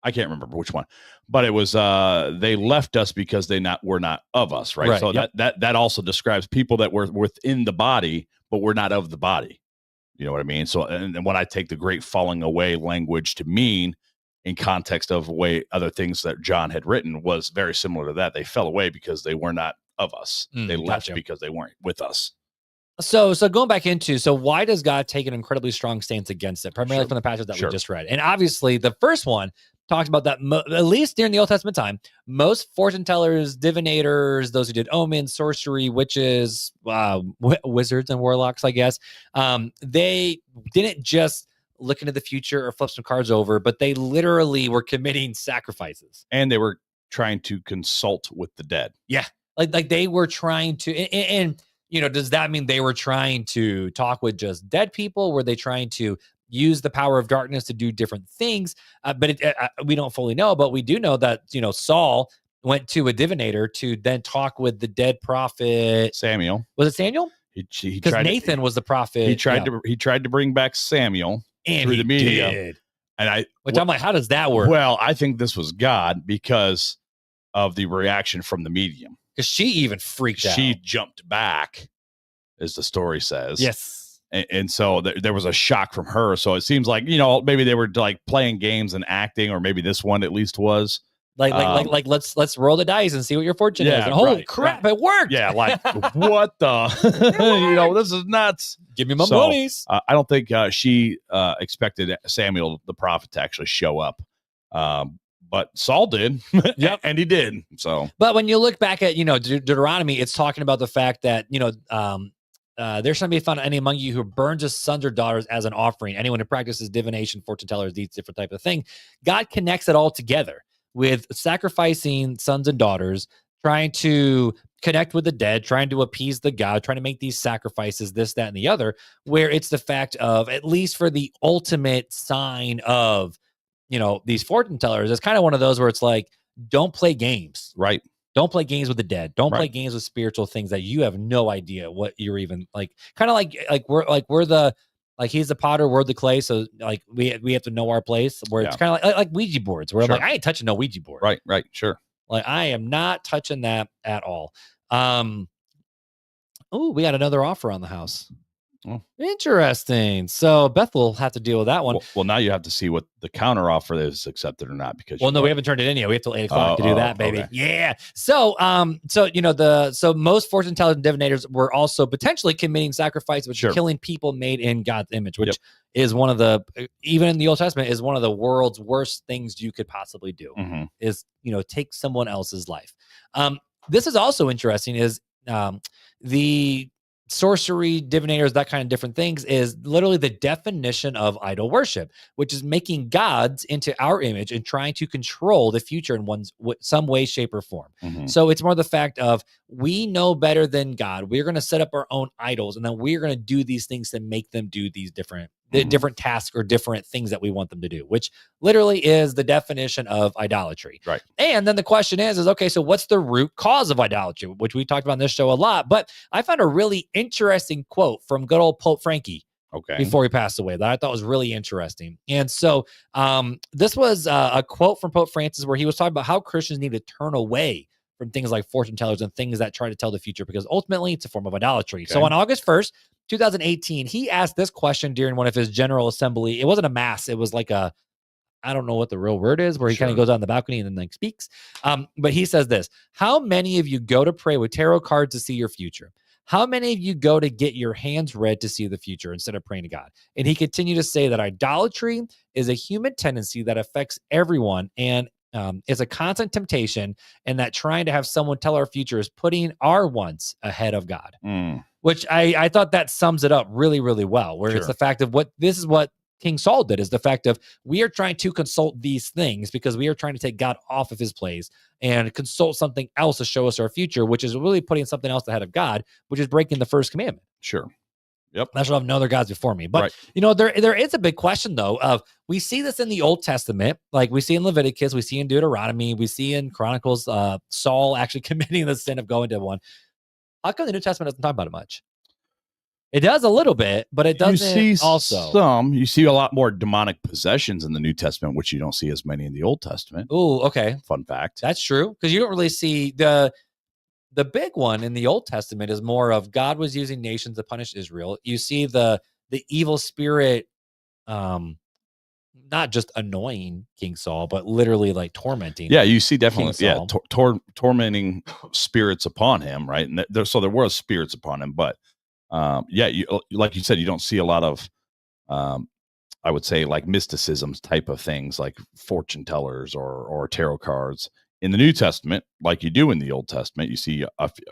Speaker 2: I can't remember which one, but it was they left us because were not of us, right? So that also describes people that were within the body, but were not of the body. You know what I mean? So and when I take the great falling away language to mean in context of way other things that John had written was very similar to that. They fell away because they were not of us. They left
Speaker 1: gotcha.
Speaker 2: because they weren't with us.
Speaker 1: So going back into, so why does God take an incredibly strong stance against it? Primarily
Speaker 2: Sure.
Speaker 1: from the passage that
Speaker 2: Sure.
Speaker 1: we just read. And obviously the first one talks about that, at least during the Old Testament time, most fortune tellers, divinators, those who did omens, sorcery, witches, wizards and warlocks, I guess, they didn't just look into the future or flip some cards over, but they literally were committing sacrifices.
Speaker 2: And they were trying to consult with the dead.
Speaker 1: Yeah. Like they were trying to, and you know, does that mean they were trying to talk with just dead people? Were they trying to use the power of darkness to do different things? But we don't fully know, but we do know that, you know, Saul went to a divinator to then talk with the dead prophet.
Speaker 2: Samuel.
Speaker 1: Was it Samuel? Because Nathan was the prophet.
Speaker 2: He tried to bring back Samuel
Speaker 1: and
Speaker 2: through the media.
Speaker 1: Did.
Speaker 2: And
Speaker 1: I'm like, how does that work?
Speaker 2: Well, I think this was God because of the reaction from the medium.
Speaker 1: Because she even freaked out.
Speaker 2: She jumped back, as the story says.
Speaker 1: Yes.
Speaker 2: And so there was a shock from her. So it seems like, you know, maybe they were like playing games and acting, or maybe this one at least was.
Speaker 1: Like let's roll the dice and see what your fortune is. And holy crap, it worked.
Speaker 2: Yeah, like what the you know, this is nuts.
Speaker 1: Give me my monies.
Speaker 2: I don't think she expected Samuel the prophet to actually show up. But Saul did.
Speaker 1: Yep.
Speaker 2: And he did. So,
Speaker 1: but when you look back at, you know, Deuteronomy, it's talking about the fact that, you know, there shall not be found any among you who burns his sons or daughters as an offering. Anyone who practices divination, fortune tellers, these different type of thing. God connects it all together with sacrificing sons and daughters, trying to connect with the dead, trying to appease the God, trying to make these sacrifices, this, that, and the other, where it's the fact of, at least for the ultimate sign of, you know, these fortune tellers, it's kind of one of those where it's like, don't play games.
Speaker 2: Right.
Speaker 1: Don't play games with the dead. Don't play games with spiritual things that you have no idea what you're even like. Kind of like we're the, like he's the potter, we're the clay. So like we have to know our place. Where it's kind of like Ouija boards, where I'm like, I ain't touching no Ouija board.
Speaker 2: Right. Sure.
Speaker 1: Like I am not touching that at all. We got another offer on the house. Oh. Interesting. So Beth will have to deal with that one.
Speaker 2: Well, now you have to see what the counter offer is accepted or not, because
Speaker 1: we haven't turned it in yet. We have till 8 o'clock to do that, baby.
Speaker 2: Okay.
Speaker 1: Yeah. So, you know, so most fortune tellers and divinators were also potentially committing sacrifice, which is killing people made in God's image, which is one of the, even in the Old Testament, is one of the world's worst things you could possibly do. Mm-hmm. Is, you know, take someone else's life. This is also interesting. Is the sorcery, divinators, that kind of different things, is literally the definition of idol worship, which is making gods into our image and trying to control the future in some way, shape, or form. Mm-hmm. So it's more the fact of, we know better than God. We're going to set up our own idols, and then we're going to do these things to make them do these different tasks or different things that we want them to do, which literally is the definition of idolatry.
Speaker 2: Right.
Speaker 1: And then the question is okay, so what's the root cause of idolatry, which we talked about in this show a lot, but I found a really interesting quote from good old Pope Frankie before he passed away that I thought was really interesting. And so this was a quote from Pope Francis where he was talking about how Christians need to turn away from things like fortune tellers and things that try to tell the future, because ultimately it's a form of idolatry. Okay. So on August 1st, 2018, he asked this question during one of his general assembly. It wasn't a mass. It was like I don't know what the real word is, where he kind of goes out on the balcony and then like speaks. But he says this: how many of you go to pray with tarot cards to see your future? How many of you go to get your hands read to see the future instead of praying to God? And he continued to say that idolatry is a human tendency that affects everyone, and is a constant temptation, and that trying to have someone tell our future is putting our wants ahead of God. Which I thought that sums it up really, really well, where it's the fact of what King Saul did, is the fact of, we are trying to consult these things because we are trying to take God off of his place and consult something else to show us our future, which is really putting something else ahead of God, which is breaking the first commandment.
Speaker 2: Sure. Yep.
Speaker 1: I shall have no other gods before me. But, you know, there is a big question, though, of, we see this in the Old Testament. Like we see in Leviticus, we see in Deuteronomy, we see in Chronicles, Saul actually committing the sin of going to one. How come the New Testament doesn't talk about it much? It does a little bit, but it doesn't. You
Speaker 2: see a lot more demonic possessions in the New Testament, which you don't see as many in the Old Testament.
Speaker 1: Oh, okay.
Speaker 2: Fun fact.
Speaker 1: That's true. Because you don't really see the big one in the Old Testament is more of God was using nations to punish Israel. You see the evil spirit, not just annoying King Saul, but literally like tormenting.
Speaker 2: Yeah, you see definitely,
Speaker 1: King
Speaker 2: yeah, tormenting spirits upon him, right? And so there was spirits upon him, but yeah, like you said, you don't see a lot of, I would say, like mysticism type of things, like fortune tellers or tarot cards in the New Testament, like you do in the Old Testament. You see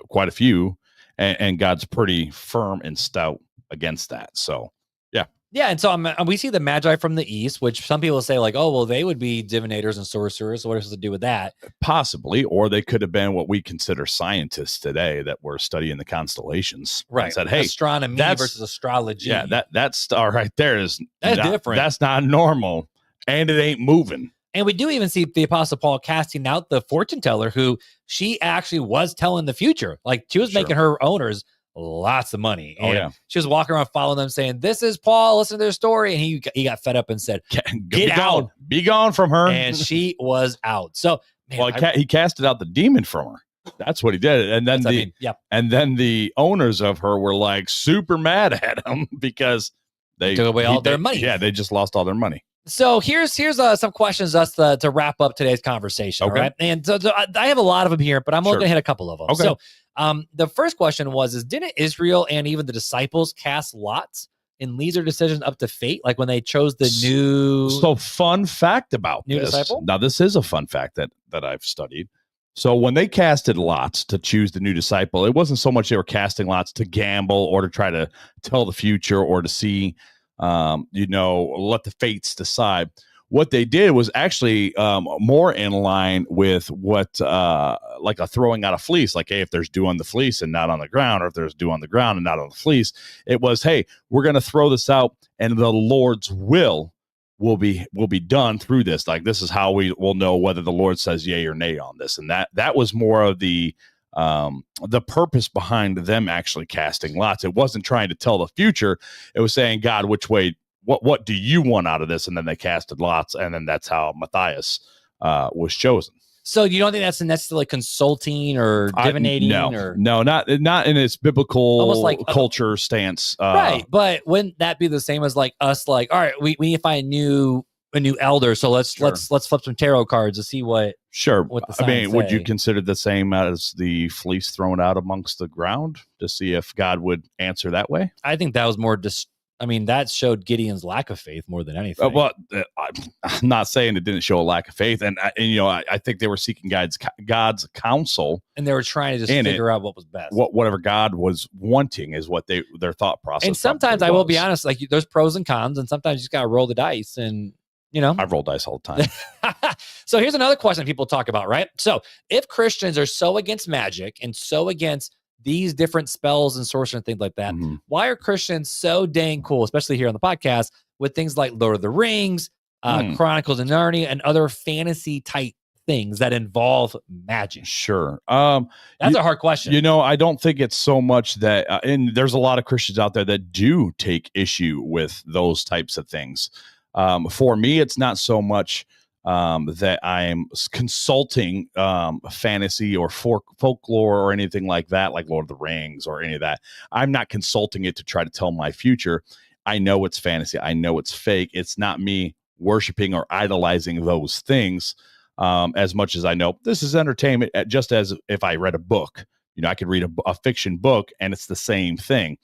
Speaker 2: quite a few, and God's pretty firm and stout against that. So, yeah.
Speaker 1: Yeah, and so we see the Magi from the East, which some people say like, oh, well, they would be divinators and sorcerers. So what does it do with that?
Speaker 2: Possibly, or they could have been what we consider scientists today that were studying the constellations.
Speaker 1: Right.
Speaker 2: Said, hey,
Speaker 1: astronomy versus astrology.
Speaker 2: Yeah, that star right there is
Speaker 1: different.
Speaker 2: That's not normal, and it ain't moving.
Speaker 1: And we do even see the Apostle Paul casting out the fortune teller who she actually was telling the future. Like she was making her owners lots of money. And she was walking around following them saying, this is Paul, listen to their story. And he got fed up and said, get out.
Speaker 2: Be gone from her.
Speaker 1: And she was out. So, man,
Speaker 2: he casted out the demon from her. That's what he did. And then and then the owners of her were like super mad at him because they
Speaker 1: took away all their money.
Speaker 2: Yeah, they just lost all their money.
Speaker 1: So here's some questions to wrap up today's conversation.
Speaker 2: Okay.
Speaker 1: All right. And so I have a lot of them here, but I'm only going to hit a couple of them.
Speaker 2: Okay.
Speaker 1: So the first question was, didn't Israel and even the disciples cast lots and leave their decision up to fate? Like when they chose the new.
Speaker 2: So fun fact about
Speaker 1: new
Speaker 2: this.
Speaker 1: disciple?
Speaker 2: Now, this is a fun fact that I've studied. So when they casted lots to choose the new disciple, it wasn't so much they were casting lots to gamble or to try to tell the future or to see, let the fates decide. What they did was actually more in line with what, like a throwing out a fleece. Like, hey, if there's dew on the fleece and not on the ground, or if there's dew on the ground and not on the fleece, it was, hey, we're going to throw this out, and the Lord's will be done through this. Like, this is how we will know whether the Lord says yay or nay on this. And that was more of the purpose behind them actually casting lots. It wasn't trying to tell the future. It was saying, God, which way, what do you want out of this? And then they casted lots, and then that's how Matthias was chosen.
Speaker 1: So you don't think that's necessarily consulting or divinating?
Speaker 2: No, not in its biblical almost like culture stance.
Speaker 1: Right, but wouldn't that be the same as like us? Like, all right, we need to find a new elder, so let's flip some tarot cards to see what.
Speaker 2: Sure.
Speaker 1: What the signs say.
Speaker 2: Would you consider the same as the fleece thrown out amongst the ground to see if God would answer that way?
Speaker 1: I think that was more that showed Gideon's lack of faith more than anything.
Speaker 2: I'm not saying it didn't show a lack of faith, and I think they were seeking God's counsel,
Speaker 1: and they were trying to just figure out what was best.
Speaker 2: Whatever God was wanting is what their thought process.
Speaker 1: And sometimes I will be honest, like there's pros and cons, and sometimes you just gotta roll the dice, and I
Speaker 2: roll dice all the time.
Speaker 1: So here's another question people talk about, right? So if Christians are so against magic and so against these different spells and sorcery and things like that, why are Christians so dang cool, especially here on the podcast, with things like Lord of the Rings, Chronicles of Narnia, and other fantasy type things that involve magic?
Speaker 2: Sure.
Speaker 1: That's a hard question.
Speaker 2: I don't think it's so much that, and there's a lot of Christians out there that do take issue with those types of things. For me, it's not so much that I'm consulting fantasy or folklore or anything like that, like Lord of the Rings or any of that. I'm not consulting it to try to tell my future. I know it's fantasy. I know it's fake. It's not me worshiping or idolizing those things as much as I know this is entertainment, just as if I read a book. I could read a fiction book and it's the same thing.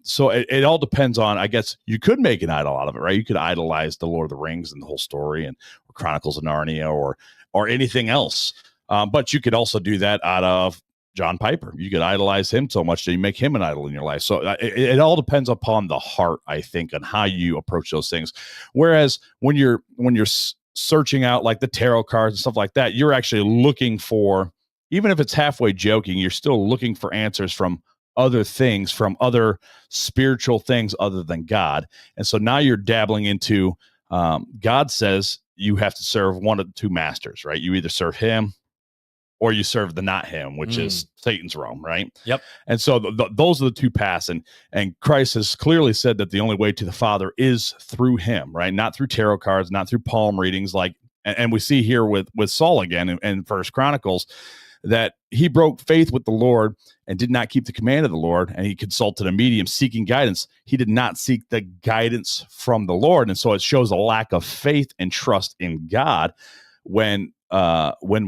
Speaker 2: So it all depends on, I guess you could make an idol out of it, right? You could idolize the Lord of the Rings and the whole story and Chronicles of Narnia or anything else. But you could also do that out of John Piper. You could idolize him so much that you make him an idol in your life. So it all depends upon the heart, I think, on how you approach those things. Whereas when you're searching out like the tarot cards and stuff like that, you're actually looking for, even if it's halfway joking, you're still looking for answers from other things, from other spiritual things other than God. And so now you're dabbling into, God says you have to serve one of the two masters, right? You either serve him or you serve the not him, which is Satan's realm, right?
Speaker 1: Yep.
Speaker 2: And so those are the two paths. And Christ has clearly said that the only way to the Father is through him, right? Not through tarot cards, not through palm readings, and we see here with Saul again in First Chronicles, that he broke faith with the Lord and did not keep the command of the Lord, and he consulted a medium seeking guidance. He did not seek the guidance from the Lord, and so it shows a lack of faith and trust in God when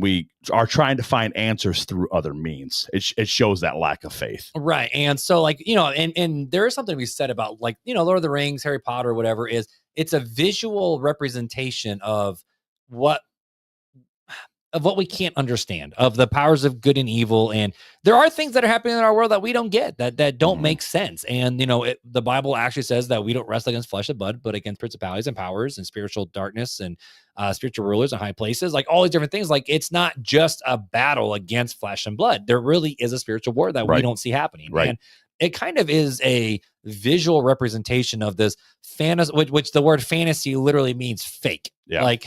Speaker 2: we are trying to find answers through other means. It shows that lack of faith.
Speaker 1: Right. And so, like, and there is something to be said about, like, Lord of the Rings, Harry Potter, whatever, it's a visual representation of what we can't understand, of the powers of good and evil. And there are things that are happening in our world that we don't get, that don't make sense. And, the Bible actually says that we don't wrestle against flesh and blood, but against principalities and powers and spiritual darkness and spiritual rulers in high places, like all these different things. Like, it's not just a battle against flesh and blood. There really is a spiritual war that we don't see happening.
Speaker 2: Right.
Speaker 1: And it kind of is a visual representation of this fantasy, which the word fantasy literally means fake.
Speaker 2: Yeah.
Speaker 1: Like,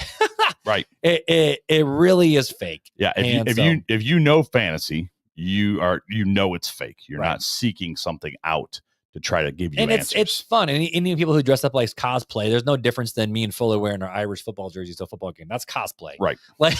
Speaker 2: right.
Speaker 1: It really is fake.
Speaker 2: Yeah. If you know fantasy, it's fake. You're not seeking something out to try to give you answers.
Speaker 1: It's fun. And even people who dress up like cosplay, there's no difference than me and Fuller wearing our Irish football jerseys to a football game. That's cosplay.
Speaker 2: Right.
Speaker 1: Like,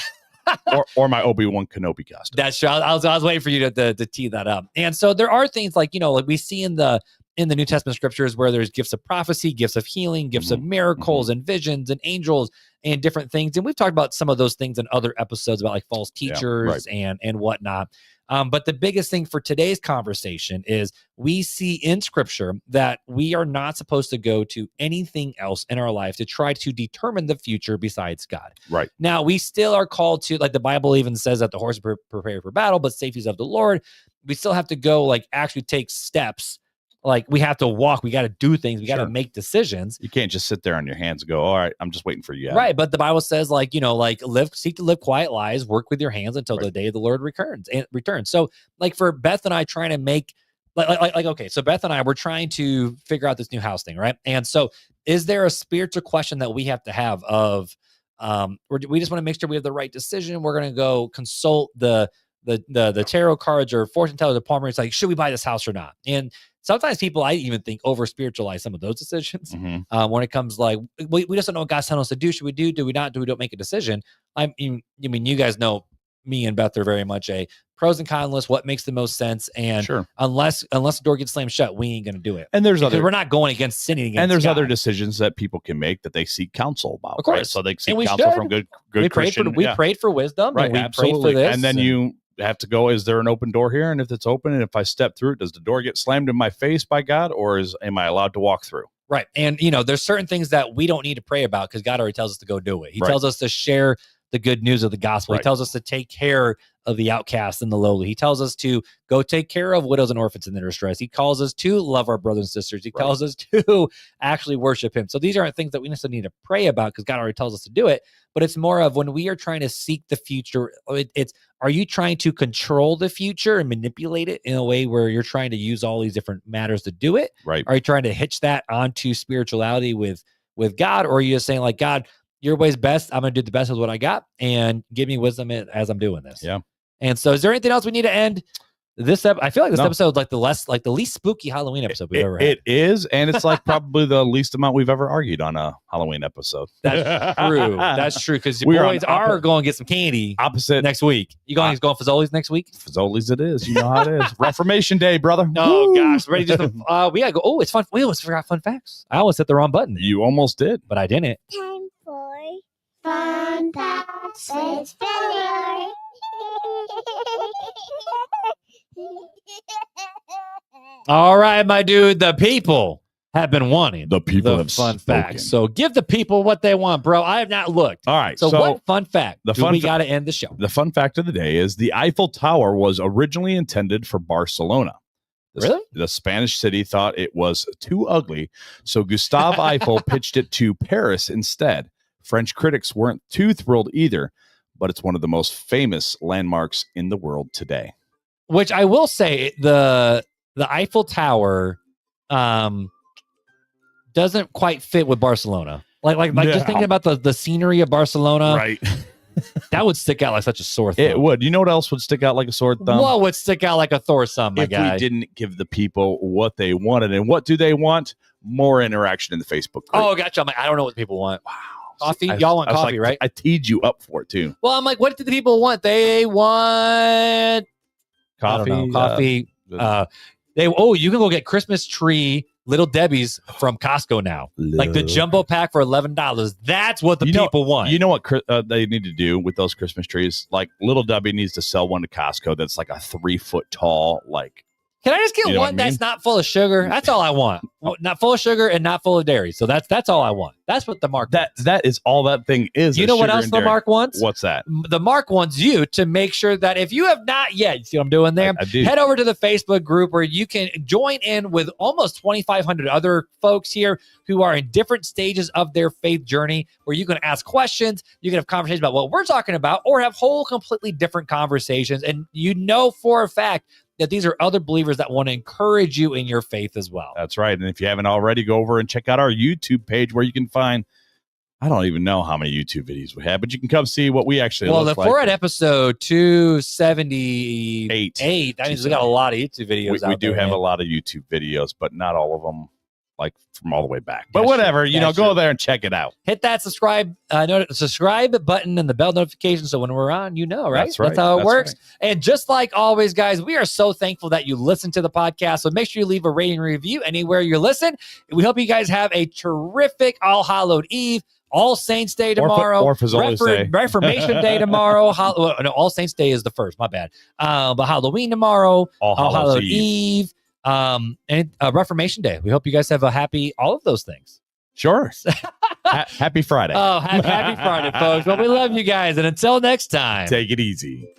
Speaker 2: or my Obi-Wan Kenobi costume.
Speaker 1: That's true. I was waiting for you to tee that up. And so there are things like, like we see in the New Testament scriptures where there's gifts of prophecy, gifts of healing, gifts of miracles and visions and angels and different things. And we've talked about some of those things in other episodes about like false teachers and whatnot. But the biggest thing for today's conversation is we see in scripture that we are not supposed to go to anything else in our life to try to determine the future besides God.
Speaker 2: Right.
Speaker 1: Now, we still are called to, like the Bible even says that the horse is prepared for battle, but safety is of the Lord. We still have to go, like, actually take steps. Like, we have to walk. We got to do things. We got to make decisions.
Speaker 2: You can't just sit there on your hands and go, all right, I'm just waiting for you.
Speaker 1: Right. But the Bible says, like, seek to live quiet lives, work with your hands until the day the Lord returns. So, like, for Beth and I trying to make, okay, so Beth and I, we're trying to figure out this new house thing, right? And so is there a spiritual question that we have to have of, we just want to make sure we have the right decision? We're going to go consult the tarot cards or fortune tellers or palmer. It's like, should we buy this house or not? And sometimes people, I even think, over spiritualize some of those decisions. When it comes like, we just don't know what God's telling us to do. Should we do? Do we not? Do we don't make a decision? I mean, you guys know me and Beth are very much a pros and cons list. What makes the most sense? And unless the door gets slammed shut, we ain't going to do it.
Speaker 2: And we're
Speaker 1: not going against sinning against
Speaker 2: and there's
Speaker 1: God.
Speaker 2: other decisions that people can make that they seek counsel about.
Speaker 1: Of course.
Speaker 2: Right? So they seek counsel from good Christian.
Speaker 1: We prayed for wisdom.
Speaker 2: Right.
Speaker 1: And we
Speaker 2: absolutely.
Speaker 1: prayed for this.
Speaker 2: And then you have to go, is there an open door here? And if it's open, and if I step through it, does the door get slammed in my face by God, or am I allowed to walk through?
Speaker 1: Right. And, there's certain things that we don't need to pray about because God already tells us to go do it. He tells us to share the good news of the gospel. He tells us to take care of the outcast and the lowly. He tells us to go take care of widows and orphans in their distress. He calls us to love our brothers and sisters. He tells us to actually worship him. So these aren't things that we necessarily need to pray about because God already tells us to do it. But it's more of when we are trying to seek the future, are you trying to control the future and manipulate it in a way where you're trying to use all these different matters to do it?
Speaker 2: Right.
Speaker 1: Are you trying to hitch that onto spirituality with God? Or are you just saying, like, God, your way's best. I'm going to do the best with what I got and give me wisdom as I'm doing this.
Speaker 2: Yeah.
Speaker 1: And so is there anything else we need to end this I feel like this episode is like the least spooky Halloween episode we've ever had.
Speaker 2: It is, and it's like probably the least amount we've ever argued on a Halloween episode.
Speaker 1: That's true. That's true, because your boys are going to get some candy next week. You going to go Fazoli's next week?
Speaker 2: Fazoli's it is. You know how it is. Reformation Day, brother.
Speaker 1: Oh, gosh. Ready to we got to go. Oh, it's fun. We almost forgot fun facts. I almost hit the wrong button.
Speaker 2: You almost did.
Speaker 1: But I didn't.
Speaker 3: Time for fun facts with Filler.
Speaker 1: All right, my dude. The people have been wanting
Speaker 2: the
Speaker 1: have fun facts. So give the people what they want, bro. I have not looked.
Speaker 2: All right.
Speaker 1: So what fun fact we got to end the show?
Speaker 2: The fun fact of the day is the Eiffel Tower was originally intended for Barcelona.
Speaker 1: Really?
Speaker 2: The Spanish city thought it was too ugly, so Gustave Eiffel pitched it to Paris instead. French critics weren't too thrilled either, but it's one of the most famous landmarks in the world today.
Speaker 1: Which I will say, the Eiffel Tower doesn't quite fit with Barcelona. Like just thinking about the scenery of Barcelona,
Speaker 2: right?
Speaker 1: That would stick out like such a sore thumb.
Speaker 2: It would. You know what else would stick out like a sore thumb?
Speaker 1: What would stick out like a Thor thumb, my guy?
Speaker 2: If we didn't give the people what they wanted. And what do they want? More interaction in the Facebook group.
Speaker 1: Oh, gotcha. I'm like, I don't know what people want.
Speaker 2: Wow.
Speaker 1: Coffee? Y'all want coffee, right?
Speaker 2: I teed you up for it too.
Speaker 1: Well, I'm like, what do the people want? They want
Speaker 2: Coffee.
Speaker 1: I don't know, coffee. You can go get Christmas tree Little Debbie's from Costco now. Like the jumbo pack for $11. That's what the people want.
Speaker 2: You know what they need to do with those Christmas trees? Like Little Debbie needs to sell one to Costco that's like a 3-foot tall, like.
Speaker 1: Can I just get one that's not full of sugar? That's all I want. Not full of sugar and not full of dairy. So that's all I want. That's what the Marc wants.
Speaker 2: That is all that thing is.
Speaker 1: You know what else the Marc wants?
Speaker 2: What's that?
Speaker 1: The Marc wants you to make sure that if you have not yet, you see what I'm doing there?
Speaker 2: I do.
Speaker 1: Head over to the Facebook group where you can join in with almost 2,500 other folks here who are in different stages of their faith journey, where you can ask questions, you can have conversations about what we're talking about, or have whole completely different conversations. And you know for a fact that these are other believers that want to encourage you in your faith as well.
Speaker 2: That's right. And if you haven't already, go over and check out our YouTube page where you can find, I don't even know how many YouTube videos we have, but you can come see what we actually look like.
Speaker 1: Well, if we're at episode 278, that means we got a lot of YouTube videos
Speaker 2: We do have a lot of YouTube videos, but not all of them like from all the way back. But whatever, go there and check it out.
Speaker 1: Hit that subscribe button and the bell notification so when we're on, right?
Speaker 2: That's right.
Speaker 1: That's how it works.
Speaker 2: Right.
Speaker 1: And just like always, guys, we are so thankful that you listen to the podcast. So make sure you leave a rating and review anywhere you listen. We hope you guys have a terrific All Hallowed Eve. All Saints Day tomorrow.
Speaker 2: Or Fazoli's Day.
Speaker 1: Reformation Day tomorrow. No, All Saints Day is the first. My bad. But Halloween tomorrow. All Hallowed Eve. And Reformation Day. We hope you guys have a happy all of those things.
Speaker 2: Sure. Happy Friday.
Speaker 1: Happy Friday, folks. Well, we love you guys. And until next time.
Speaker 2: Take it easy.